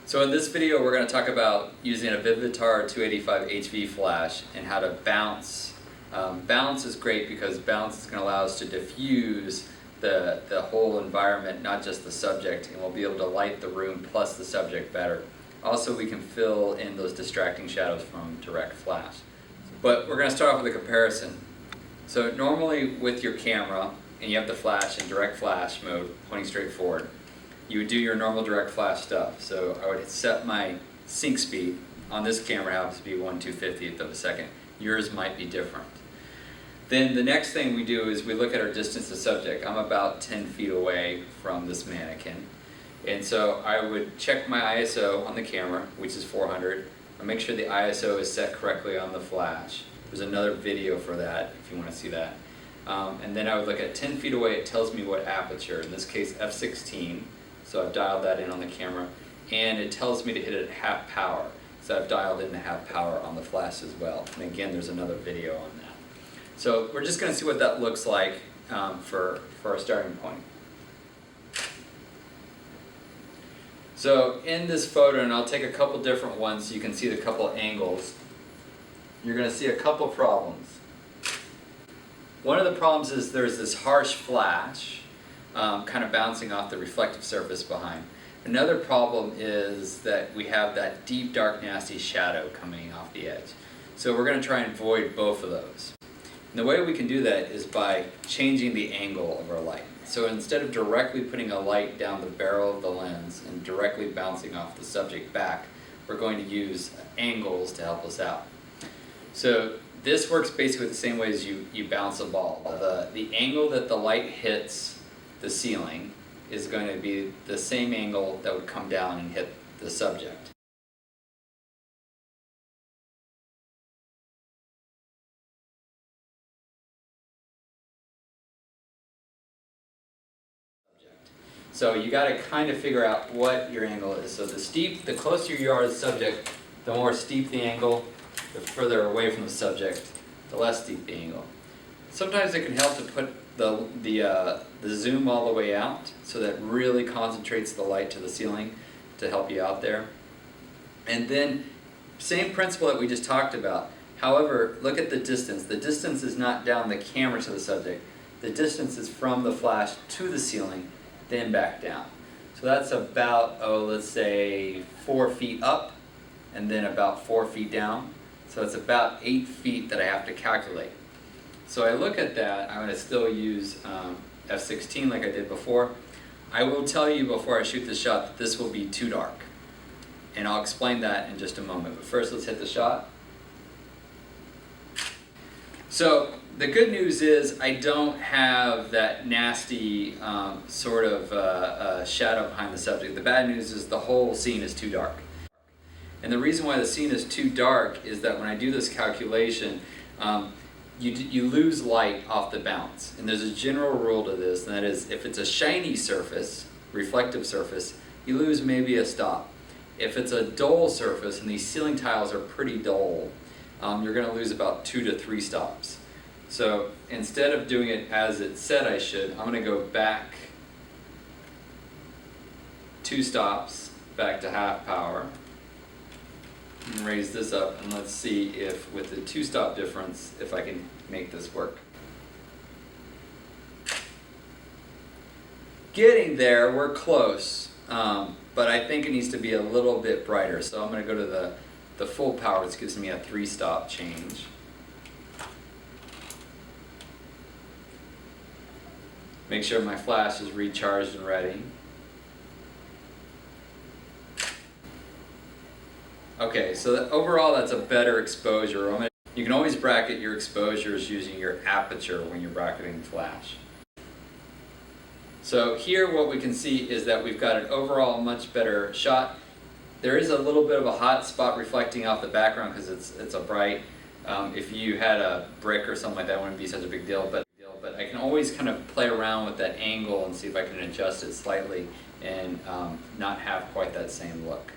So in this video we're going to talk about using a Vivitar 285 HV flash and how to bounce. Bounce is great because bounce is going to allow us to diffuse the whole environment, not just the subject, and we'll be able to light the room plus the subject better. Also, we can fill in those distracting shadows from direct flash. But we're going to start off with a comparison. So normally with your camera, and you have the flash in direct flash mode pointing straight forward, you would do your normal direct flash stuff. So I would set my sync speed. On this camera, it happens to be 1/250th of a second. Yours might be different. Then the next thing we do is we look at our distance to subject. I'm about 10 feet away from this mannequin. And so I would check my ISO on the camera, which is 400. I make sure the ISO is set correctly on the flash. There's another video for that if you want to see that. And then I would look at 10 feet away. It tells me what aperture, in this case f/16. So I've dialed that in on the camera. And it tells me to hit it at half power. So I've dialed in the half power on the flash as well. And again, there's another video on that. So we're just going to see what that looks like for our starting point. So in this photo, and I'll take a couple different ones so you can see the couple angles, you're going to see a couple problems. One of the problems is there's this harsh flash kind of bouncing off the reflective surface behind. Another problem is that we have that deep, dark, nasty shadow coming off the edge. So we're going to try and avoid both of those. And the way we can do that is by changing the angle of our light. So instead of directly putting a light down the barrel of the lens and directly bouncing off the subject back, we're going to use angles to help us out. So this works basically the same way as you bounce a ball. The angle that the light hits the ceiling is going to be the same angle that would come down and hit the subject. So you got to kind of figure out what your angle is. So the closer you are to the subject, the more steep the angle. The further away from the subject, the less steep the angle. Sometimes it can help to put the zoom all the way out, so that really concentrates the light to the ceiling to help you out there. And then, same principle that we just talked about. However, look at the distance. The distance is not down the camera to the subject. The distance is from the flash to the ceiling, then back down. So that's about, let's say 4 feet up, and then about 4 feet down. So it's about 8 feet that I have to calculate. So I look at that, I'm going to still use f/16 like I did before. I will tell you before I shoot the shot that this will be too dark. And I'll explain that in just a moment. But first let's hit the shot. So the good news is I don't have that nasty sort of shadow behind the subject. The bad news is the whole scene is too dark. And the reason why the scene is too dark is that when I do this calculation, you lose light off the bounce. And there's a general rule to this, and that is if it's a shiny surface, reflective surface, you lose maybe a stop. If it's a dull surface, and these ceiling tiles are pretty dull, you're going to lose about 2 to 3 stops. So instead of doing it as it said I should, I'm going to go back 2 stops, back to half power. And raise this up, and let's see if with the 2-stop difference if I can make this work. Getting there, we're close, but I think it needs to be a little bit brighter. So I'm going to go to the full power, which gives me a 3-stop change. Make sure my flash is recharged and ready. Okay, so overall that's a better exposure. You can always bracket your exposures using your aperture when you're bracketing flash. So here what we can see is that we've got an overall much better shot. There is a little bit of a hot spot reflecting off the background because it's a bright. If you had a brick or something like that, it wouldn't be such a big deal. But I can always kind of play around with that angle and see if I can adjust it slightly and not have quite that same look.